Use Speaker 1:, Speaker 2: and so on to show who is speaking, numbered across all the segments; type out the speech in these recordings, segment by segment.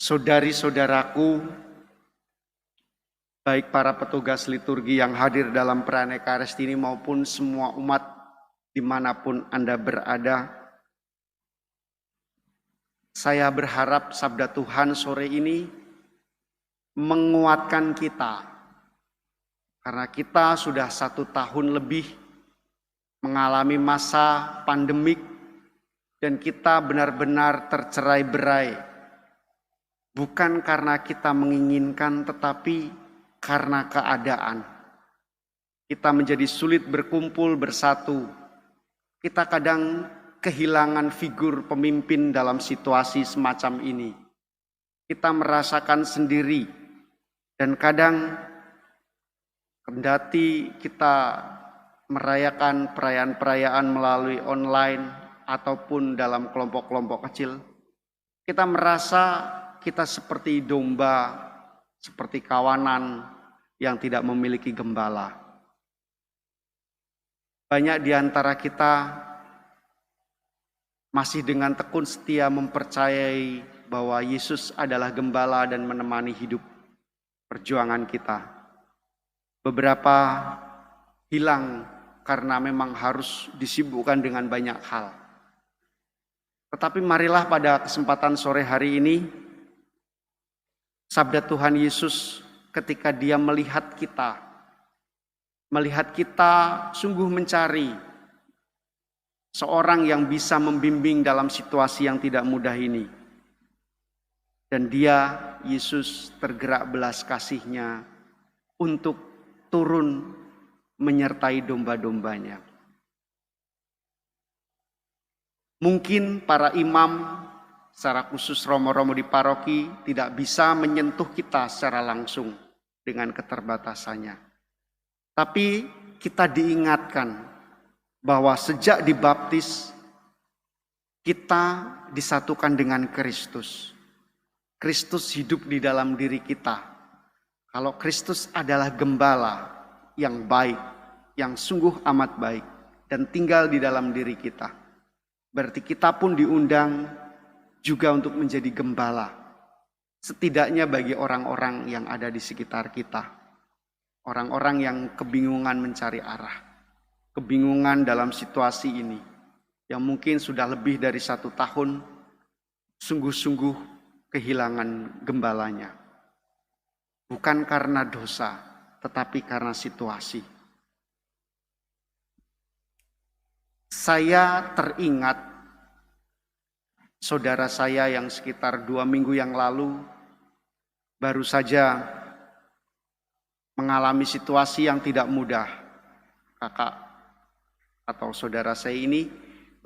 Speaker 1: Saudari-saudaraku, baik para petugas liturgi yang hadir dalam Pranekares ini maupun semua umat dimanapun Anda berada, saya berharap sabda Tuhan sore ini menguatkan kita, karena kita sudah 1 tahun lebih mengalami masa pandemik dan kita benar-benar tercerai-berai. Bukan karena kita menginginkan, tetapi karena keadaan. Kita menjadi sulit berkumpul bersatu. Kita kadang kehilangan figur pemimpin dalam situasi semacam ini. Kita merasakan sendiri. Dan kadang kendati kita merayakan perayaan-perayaan melalui online ataupun dalam kelompok-kelompok kecil, kita merasa kita seperti domba, seperti kawanan yang tidak memiliki gembala. Banyak di antara kita masih dengan tekun setia mempercayai bahwa Yesus adalah gembala dan menemani hidup perjuangan kita. Beberapa hilang karena memang harus disibukkan dengan banyak hal. Tetapi marilah pada kesempatan sore hari ini, sabda Tuhan Yesus ketika Dia melihat kita sungguh mencari seorang yang bisa membimbing dalam situasi yang tidak mudah ini. Dan Dia, Yesus, tergerak belas kasih-Nya untuk turun menyertai domba-dombanya. Mungkin para imam, secara khusus romo-romo di paroki, tidak bisa menyentuh kita secara langsung dengan keterbatasannya. Tapi kita diingatkan bahwa sejak dibaptis, kita disatukan dengan Kristus. Kristus hidup di dalam diri kita. Kalau Kristus adalah gembala yang baik, yang sungguh amat baik, dan tinggal di dalam diri kita, berarti kita pun diundang juga untuk menjadi gembala, setidaknya bagi orang-orang yang ada di sekitar kita. Orang-orang yang kebingungan mencari arah, kebingungan dalam situasi ini, yang mungkin sudah lebih dari 1 tahun, sungguh-sungguh kehilangan gembalanya. Bukan karena dosa, tetapi karena situasi. Saya teringat saudara saya yang sekitar 2 minggu yang lalu baru saja mengalami situasi yang tidak mudah. Kakak atau saudara saya ini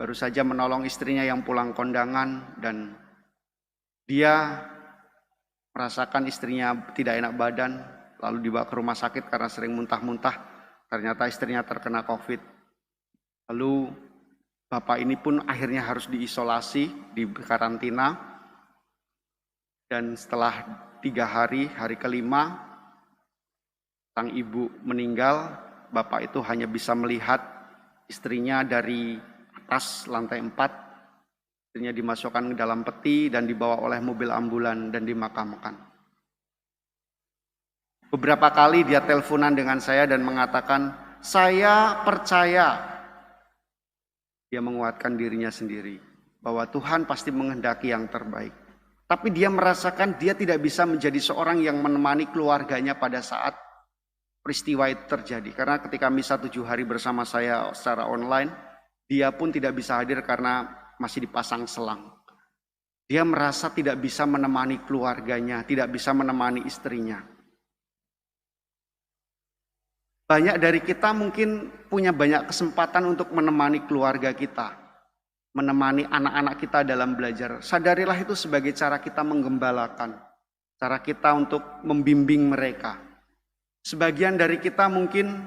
Speaker 1: baru saja menolong istrinya yang pulang kondangan, dan dia merasakan istrinya tidak enak badan, lalu dibawa ke rumah sakit karena sering muntah-muntah. Ternyata istrinya terkena COVID. Lalu bapak ini pun akhirnya harus diisolasi, di karantina. Dan setelah 3 hari, hari kelima, sang ibu meninggal. Bapak itu hanya bisa melihat istrinya dari atas lantai 4. Istrinya dimasukkan ke dalam peti dan dibawa oleh mobil ambulan dan dimakamkan. Beberapa kali dia teleponan dengan saya dan mengatakan, "Saya percaya." Dia menguatkan dirinya sendiri bahwa Tuhan pasti menghendaki yang terbaik. Tapi dia merasakan dia tidak bisa menjadi seorang yang menemani keluarganya pada saat peristiwa itu terjadi. Karena ketika misa 7 hari bersama saya secara online, dia pun tidak bisa hadir karena masih dipasang selang. Dia merasa tidak bisa menemani keluarganya, tidak bisa menemani istrinya. Banyak dari kita mungkin punya banyak kesempatan untuk menemani keluarga kita, menemani anak-anak kita dalam belajar. Sadarilah itu sebagai cara kita menggembalakan, cara kita untuk membimbing mereka. Sebagian dari kita mungkin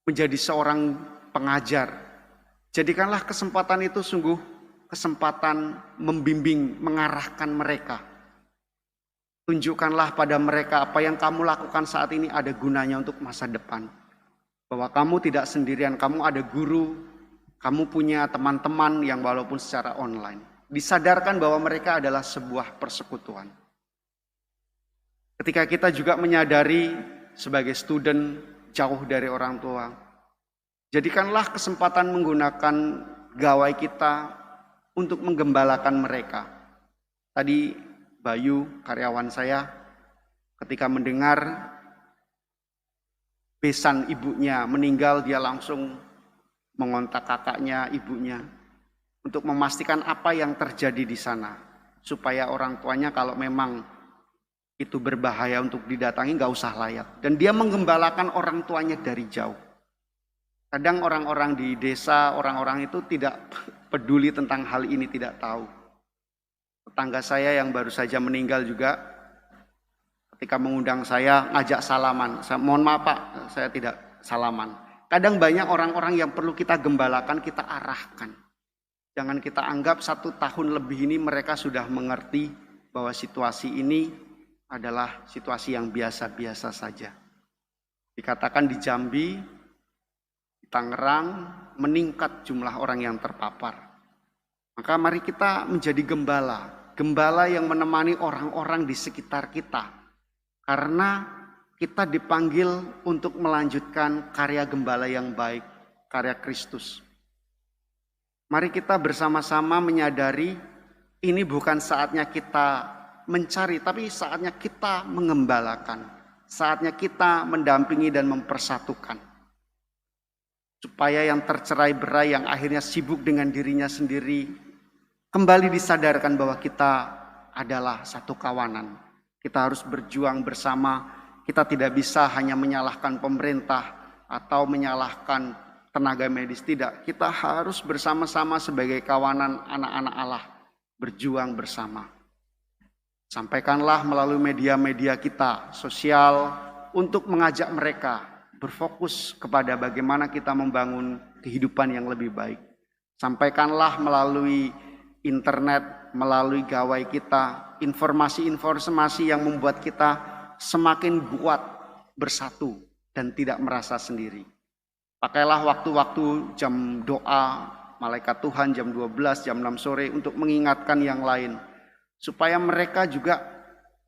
Speaker 1: menjadi seorang pengajar. Jadikanlah kesempatan itu sungguh kesempatan membimbing, mengarahkan mereka. Tunjukkanlah pada mereka apa yang kamu lakukan saat ini ada gunanya untuk masa depan. Bahwa kamu tidak sendirian, kamu ada guru, kamu punya teman-teman yang walaupun secara online. disadarkan bahwa mereka adalah sebuah persekutuan. Ketika kita juga menyadari sebagai student jauh dari orang tua, jadikanlah kesempatan menggunakan gawai kita untuk menggembalakan mereka. Tadi Bayu, karyawan saya, ketika mendengar besan ibunya meninggal, dia langsung mengontak kakaknya, ibunya, untuk memastikan apa yang terjadi di sana, supaya orang tuanya kalau memang itu berbahaya untuk didatangi nggak usah layak. Dan dia menggembalakan orang tuanya dari jauh. Kadang orang-orang di desa, orang-orang itu tidak peduli tentang hal ini, tidak tahu. Tetangga saya yang baru saja meninggal juga, ketika mengundang saya, ngajak salaman. Mohon maaf Pak, saya tidak salaman. Kadang banyak orang-orang yang perlu kita gembalakan, kita arahkan. Jangan kita anggap 1 tahun lebih ini mereka sudah mengerti bahwa situasi ini adalah situasi yang biasa-biasa saja. Dikatakan di Jambi, di Tangerang, meningkat jumlah orang yang terpapar. Maka mari kita menjadi gembala. Gembala yang menemani orang-orang di sekitar kita. Karena kita dipanggil untuk melanjutkan karya gembala yang baik, karya Kristus. Mari kita bersama-sama menyadari ini bukan saatnya kita mencari, tapi saatnya kita mengembalakan. Saatnya kita mendampingi dan mempersatukan. Supaya yang tercerai-berai, yang akhirnya sibuk dengan dirinya sendiri, kembali disadarkan bahwa kita adalah satu kawanan. Kita harus berjuang bersama. Kita tidak bisa hanya menyalahkan pemerintah atau menyalahkan tenaga medis. Tidak, kita harus bersama-sama sebagai kawanan anak-anak Allah. Berjuang bersama. Sampaikanlah melalui media-media kita, sosial, untuk mengajak mereka berfokus kepada bagaimana kita membangun kehidupan yang lebih baik. Sampaikanlah melalui internet, melalui gawai kita, informasi-informasi yang membuat kita semakin kuat bersatu dan tidak merasa sendiri. Pakailah waktu-waktu jam doa, malaikat Tuhan jam 12, jam 6 sore untuk mengingatkan yang lain. Supaya mereka juga,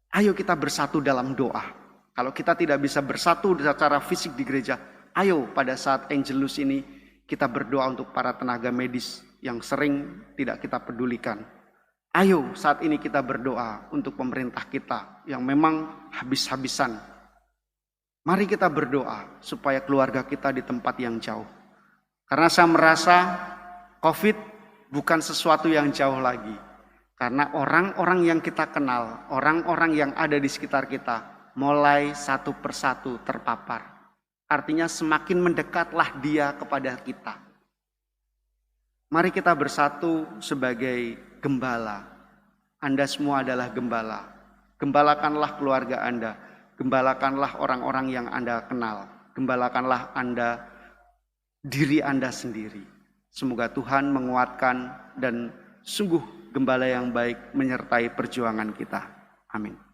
Speaker 1: ayo kita bersatu dalam doa. Kalau kita tidak bisa bersatu secara fisik di gereja, ayo pada saat Angelus ini kita berdoa untuk para tenaga medis yang sering tidak kita pedulikan. Ayo saat ini kita berdoa untuk pemerintah kita yang memang habis-habisan. Mari kita berdoa supaya keluarga kita di tempat yang jauh. Karena saya merasa COVID bukan sesuatu yang jauh lagi. Karena orang-orang yang kita kenal, orang-orang yang ada di sekitar kita, mulai satu persatu terpapar. Artinya semakin mendekatlah dia kepada kita. Mari kita bersatu sebagai gembala. Anda semua adalah gembala. Gembalakanlah keluarga Anda. Gembalakanlah orang-orang yang Anda kenal. Gembalakanlah Anda, diri Anda sendiri. Semoga Tuhan menguatkan dan sungguh gembala yang baik menyertai perjuangan kita. Amin.